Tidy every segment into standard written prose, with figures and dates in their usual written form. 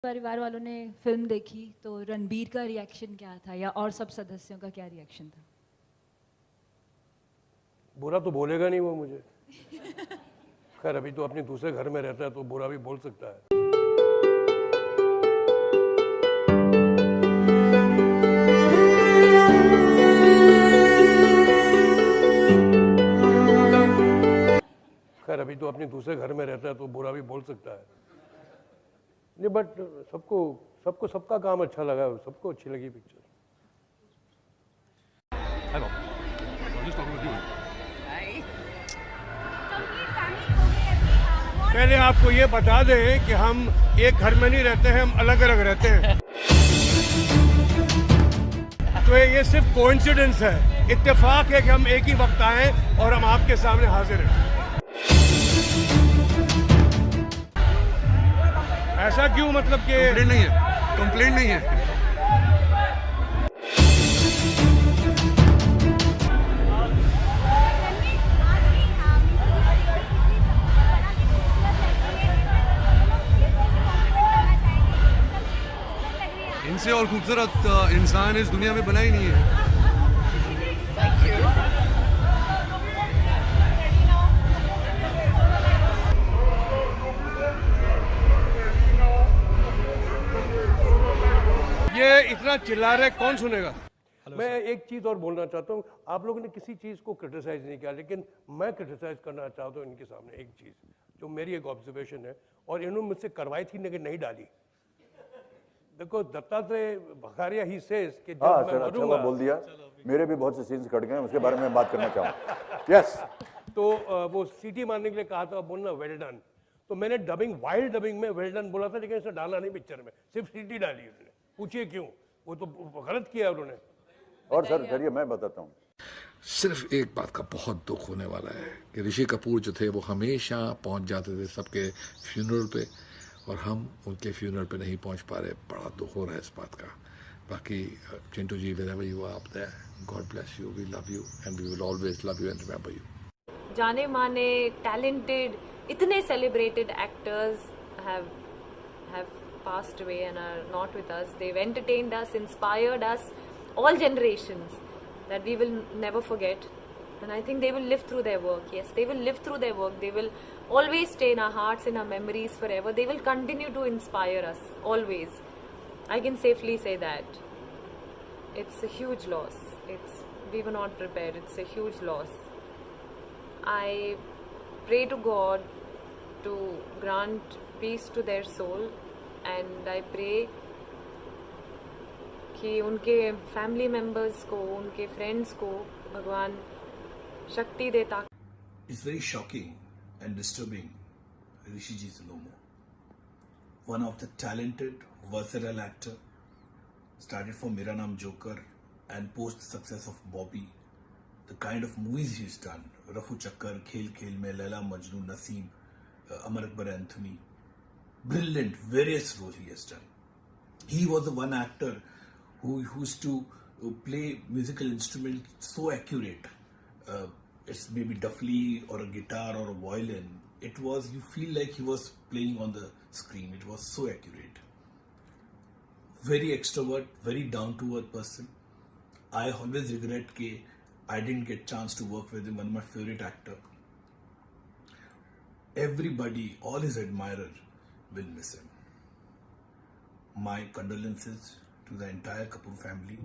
परिवार वालों ने फिल्म देखी तो रणबीर का रिएक्शन क्या था या और सब सदस्यों का क्या रिएक्शन था? बुरा तो बोलेगा नहीं वो मुझे। खैर अभी तो अपने दूसरे घर में रहता है तो बुरा भी बोल सकता है। खैर अभी तो अपने दूसरे घर में रहता है तो बुरा भी बोल सकता है। नहीं बट सबको सबका काम अच्छा लगा, सबको अच्छी लगी picture. Hello, just talking with you. पहले आपको ये बता दें कि हम एक घर में नहीं रहते हैं, हम अलग अलग रहते हैं। तो ये सिर्फ कोइंसिडेंस है, इत्तेफाक है कि हम एक ही वक्त आए और हम आपके सामने हाजिर हैं। ऐसा क्यों, मतलब कि कंप्लेंट नहीं है। इनसे और खूबसूरत इंसान इस दुनिया में बना ही नहीं है। ये इतना चिल्ला रहे, कौन सुनेगा? मैं एक चीज और बोलना चाहता हूँ, आप लोगों ने किसी चीज को क्रिटिसाइज नहीं किया, लेकिन मैं क्रिटिसाइज करना चाहता हूँ इनके सामने एक चीज जो मेरी एक ऑब्जर्वेशन है और इन्होंने मुझसे करवाई थी लेकिन नहीं डाली। देखो दत्तात्रेय भखारिया ही सेज कि जब मैं सर, मरूंगा, अच्छा बोल दिया। मेरे भी बहुत से सीन्स कट गए, उसके बारे में बात करना चाहूँ। यस, तो वो सीटी मारने के लिए कहा था, बोलना वेल डन। तो मैंने डबिंग, वाइल्ड डबिंग में वेल डन बोला था, लेकिन इसे डाला नहीं पिक्चर में, सिर्फ सीटी डाली उसने। पूछिए क्यों, वो तो गलत किया उन्होंने। और सर चलिए मैं बताता हूँ। सिर्फ एक बात का बहुत दुख होने वाला है कि ऋषि कपूर जो थे वो हमेशा पहुंच जाते थे सबके फ्यूनरल पे, और हम उनके फ्यूनरल पे नहीं पहुंच पा रहे। बड़ा दुख हो रहा है इस बात का। बाकी चिंटू जी, wherever you are up there, God bless you, we love you and we will always love you and remember you. जाने माने talented, इतने celebrated actors have passed away and are not with us. They've entertained us, inspired us, all generations, that we will never forget. And I think they will live through their work. Yes, they will live through their work. They will always stay in our hearts, in our memories forever. They will continue to inspire us, always. I can safely say that. It's a huge loss. We were not prepared. It's a huge loss. I pray to God to grant peace to their soul, and I pray कि उनके family members को, उनके friends को भगवान शक्ति देता। It's very shocking and disturbing. Rishi ji is no more. One of the talented, versatile actor. Started from Mera Naam Joker and post the success of Bobby. The kind of movies he's done. Rafu Chakkar, Khel Khel Mein, Laila Majnu, Naseem, Amar Akbar Anthony. Brilliant, various roles he has done. He was the one actor who used to play musical instruments so accurate. It's maybe duffly or a guitar or a violin. It was, you feel like he was playing on the screen. It was so accurate. Very extrovert, very down-to-earth person. I always regret that I didn't get chance to work with him. One of my favorite actor. Everybody, all his admirers will miss him. My condolences to the entire Kapoor family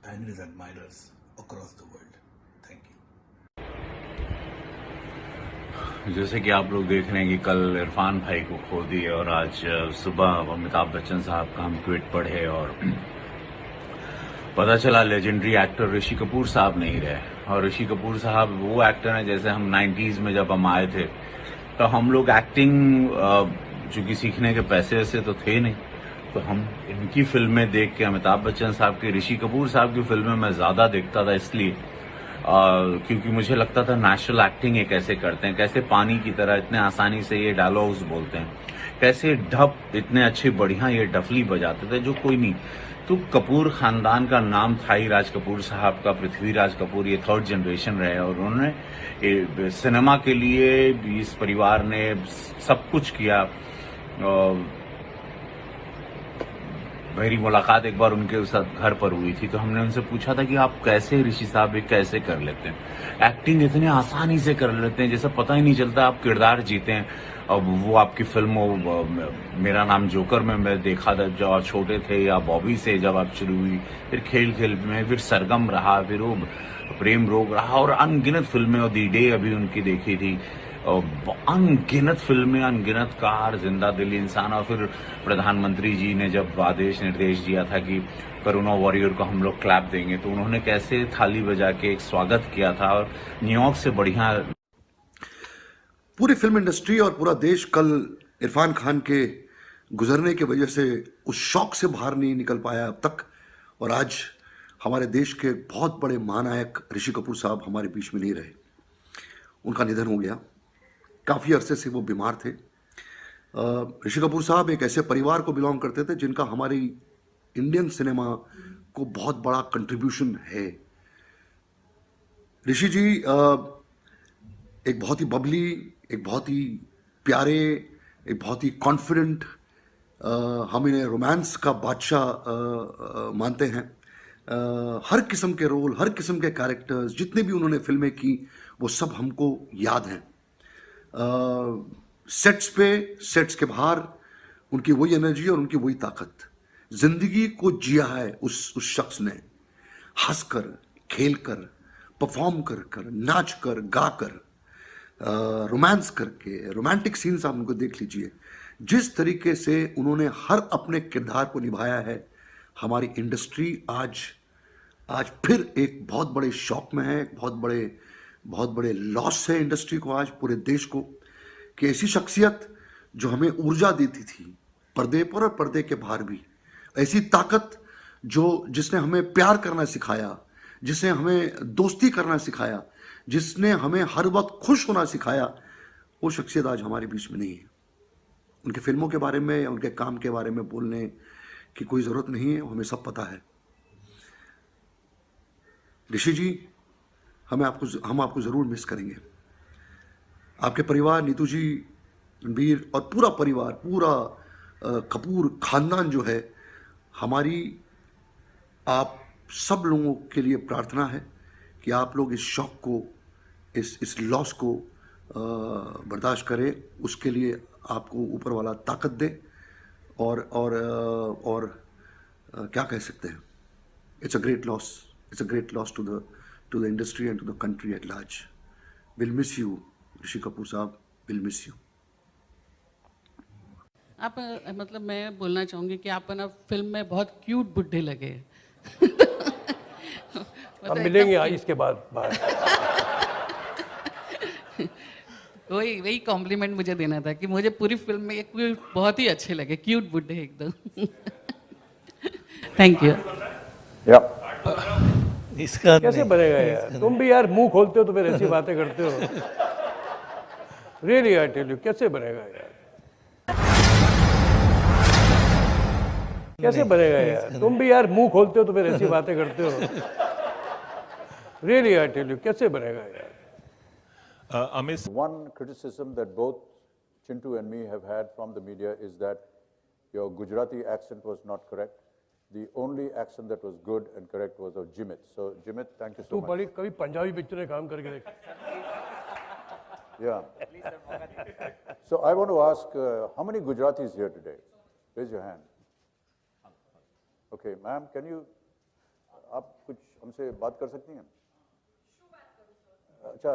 and his admirers across the world. Thank you. जैसे कि आप लोग देख रहे हैं कि कल इरफान भाई को खो दिए और आज सुबह अमिताभ बच्चन साहब का हम ट्वीट पढ़े और पता चला लेजेंडरी एक्टर ऋषि कपूर साहब नहीं रहे। और ऋषि कपूर साहब वो एक्टर हैं, जैसे हम 90s में जब हम आए थे तो हम लोग एक्टिंग चूंकि सीखने के पैसे से तो थे नहीं, तो हम इनकी फिल्में देख के, अमिताभ बच्चन साहब की, ऋषि कपूर साहब की फिल्में मैं ज्यादा देखता था, इसलिए क्योंकि मुझे लगता था नेचुरल एक्टिंग ये कैसे करते हैं, कैसे पानी की तरह इतने आसानी से ये डायलॉग्स बोलते हैं, कैसे ढप इतने अच्छे बढ़िया ये डफली बजाते थे जो कोई नहीं। तो कपूर खानदान का नाम था ही, राज कपूर साहब का, पृथ्वीराज कपूर, ये थर्ड जनरेशन रहे और उन्होंने सिनेमा के लिए इस परिवार ने सब कुछ किया। मेरी मुलाकात एक बार उनके साथ घर पर हुई थी, तो हमने उनसे पूछा था कि आप कैसे ऋषि साहब ये कैसे कर लेते हैं, एक्टिंग इतने आसानी से कर लेते हैं जैसे पता ही नहीं चलता आप किरदार जीते हैं। अब वो आपकी फिल्म मेरा नाम जोकर में मैं देखा था जब आप छोटे थे, या बॉबी से जब आप शुरू हुई, फिर खेल खेल में, फिर सरगम रहा, फिर वो प्रेम रोग रहा, और अनगिनत फिल्में, और दी डे अभी उनकी देखी थी, अनगिनत फिल्में, अनगिनत कार, जिंदा दिल इंसान। और फिर प्रधानमंत्री जी ने जब आदेश निर्देश दिया था कि कोरोना वॉरियर को हम लोग क्लैप देंगे, तो उन्होंने कैसे थाली बजा के एक स्वागत किया था, और न्यूयॉर्क से बढ़िया। पूरी फिल्म इंडस्ट्री और पूरा देश कल इरफान खान के गुजरने की वजह से उस शौक से बाहर नहीं निकल पाया अब तक, और आज हमारे देश के बहुत बड़े महानायक ऋषि कपूर साहब हमारे बीच में नहीं रहे। उनका निधन हो गया। काफ़ी अरसे से वो बीमार थे। ऋषि कपूर साहब एक ऐसे परिवार को बिलोंग करते थे जिनका हमारी इंडियन सिनेमा को बहुत बड़ा कंट्रीब्यूशन है। ऋषि जी एक बहुत ही बबली, एक बहुत ही प्यारे, एक बहुत ही कॉन्फिडेंट, हम इन्हें रोमांस का बादशाह मानते हैं। हर किस्म के रोल, हर किस्म के कैरेक्टर्स, जितने भी उन्होंने फिल्में की वो सब हमको याद हैं। सेट्स पे, सेट्स के बाहर उनकी वही एनर्जी और उनकी वही ताकत, जिंदगी को जिया है उस शख्स ने, हंसकर, खेलकर, परफॉर्म कर, नाच कर, गा कर, रोमांस करके, रोमांटिक सीन्स आप उनको देख लीजिए। जिस तरीके से उन्होंने हर अपने किरदार को निभाया है, हमारी इंडस्ट्री आज फिर एक बहुत बड़े शौक में है, एक बहुत बड़े लॉस है इंडस्ट्री को आज, पूरे देश को, कि ऐसी शख्सियत जो हमें ऊर्जा देती थी पर्दे पर और पर्दे के बाहर भी, ऐसी ताकत जिसने हमें प्यार करना सिखाया, जिसने हमें दोस्ती करना सिखाया, जिसने हमें हर वक्त खुश होना सिखाया, वो शख्सियत आज हमारे बीच में नहीं है। उनके फिल्मों के बारे में या उनके काम के बारे में बोलने की कोई ज़रूरत नहीं है, हमें सब पता है। ऋषि जी, हम आपको ज़रूर मिस करेंगे। आपके परिवार, नीतू जी, रणबीर और पूरा परिवार, पूरा कपूर खानदान जो है, हमारी आप सब लोगों के लिए प्रार्थना है कि आप लोग इस शौक को, इस लॉस को बर्दाश्त करें। उसके लिए आपको ऊपर वाला ताकत दे, और क्या कह सकते हैं, it's a great loss to the industry and to the country at large. Will miss you Rishi Kapoor साहब, विल मिस यू। आप मतलब मैं बोलना चाहूँगी कि आप ना फिल्म में बहुत क्यूट बुड्ढे लगे। हम मिलेंगे इसके बाद वही कॉम्प्लीमेंट मुझे देना था कि मुझे पूरी फिल्म में एक बहुत ही अच्छे लगे, क्यूट बुड्ढे एकदम। Thank you. इसका कैसे बनेगा यार? तुम भी यार मुंह खोलते हो तो फिर ऐसी बातें करते हो। रियली आई टेल यू, कैसे बनेगा यार? कैसे बनेगा यार? तुम भी यार मुंह खोलते हो तो फिर ऐसी बातें करते हो। रियली आई टेल यू, कैसे बनेगा यार? One criticism that both Chintu and me have had from the media is that your Gujarati accent was not correct. The only accent that was good and correct was of Jimit. So Jimit, thank you so much. तू बड़ी कभी Punjabi picture में काम करके देख। Yeah. So I want to ask, how many Gujaratis here today? Raise your hand. Okay, ma'am, can you, आप कुछ हमसे बात कर सकती हैं? अच्छा,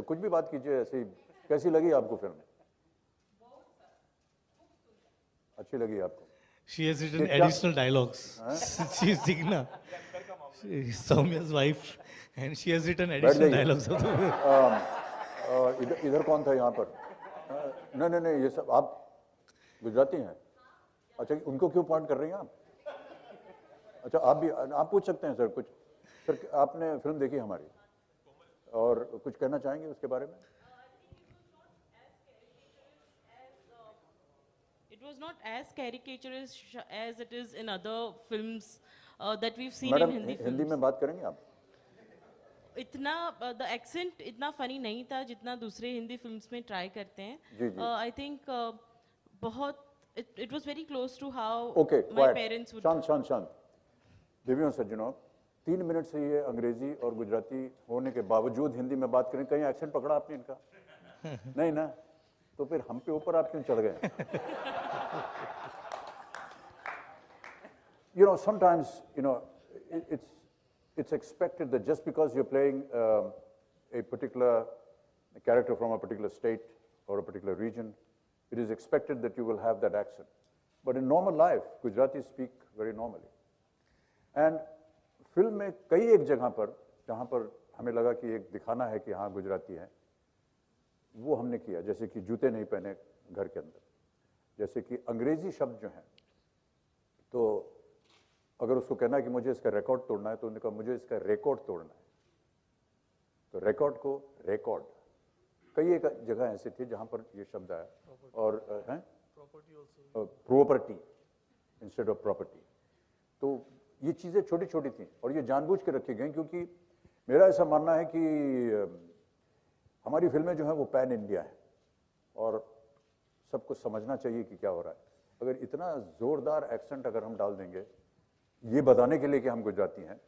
कुछ भी बात कीजिए ऐसे ही। कैसी लगी आपको फिल्म? अच्छी लगी आपको? She has written additional dialogues. She is Digna, she is Soumya's wife, and she has written additional dialogues. इधर कौन था यहाँ पर? नहीं, ये सब आप गुजराती हैं? अच्छा, उनको क्यों पॉइंट कर रही हैं आप? अच्छा, आप पूछ सकते हैं सर कुछ। सर, आपने फिल्म देखी हमारी और कुछ कहना चाहेंगे उसके बारे में? It was not as caricaturist as it is in other films that we've seen in Hindi films. Hindi में बात करेंगे आप? इतना the accent इतना funny नहीं था जितना दूसरे हिंदी फिल्म्स में ट्राई करते हैं। जी। I think बहुत it was very close to how Okay, my quiet. parents would. शांत देवियों सज्जनों 3 मिनट से ये अंग्रेजी और गुजराती होने के बावजूद हिंदी में बात करें, कहीं एक्सेंट पकड़ा आपने इनका? नहीं ना? तो फिर हम पे ऊपर आप क्यों चढ़ गए? You know, sometimes, you know, it's expected that just because you're playing a particular character from a particular state or a particular region, it is expected that you will have that accent. But in normal life, Gujaratis speak very normally. And film में कई एक जगह पर जहाँ पर हमें लगा कि एक दिखाना है कि हाँ गुजराती है, वो हमने किया। जैसे कि जूते नहीं पहने घर के अंदर, जैसे कि अंग्रेजी शब्द जो हैं, तो अगर उसको कहना है कि मुझे इसका रिकॉर्ड तोड़ना है, तो उन्होंने कहा मुझे इसका रिकॉर्ड तोड़ना है। तो रिकॉर्ड को रिकॉर्ड, कई एक जगह ऐसी थी जहाँ पर ये शब्द आया। और हैं प्रॉपर्टी इंस्टेड ऑफ प्रॉपर्टी। तो ये चीज़ें छोटी छोटी थी और ये जानबूझ के रखी गई, क्योंकि मेरा ऐसा मानना है कि हमारी फिल्में जो हैं वो पैन इंडिया है और सबको समझना चाहिए कि क्या हो रहा है। अगर इतना ज़ोरदार एक्सेंट अगर हम डाल देंगे ये बताने के लिए कि हम गुजराती हैं,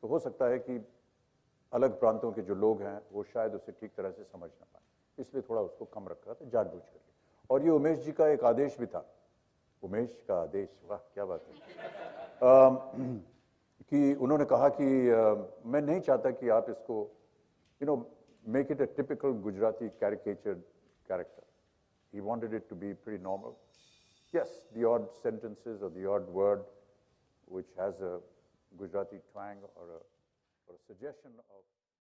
तो हो सकता है कि अलग प्रांतों के जो लोग हैं वो शायद उसे ठीक तरह से समझ ना पाए, इसलिए थोड़ा उसको कम रखा था जानबूझ कर। और ये उमेश जी का एक आदेश भी था, उमेश का आदेश, वाह क्या बात है, कि उन्होंने कहा कि मैं नहीं चाहता कि आप इसको make it a typical Gujarati caricatured character. He wanted it to be pretty normal. Yes, the odd sentences or the odd word which has a Gujarati twang or a suggestion of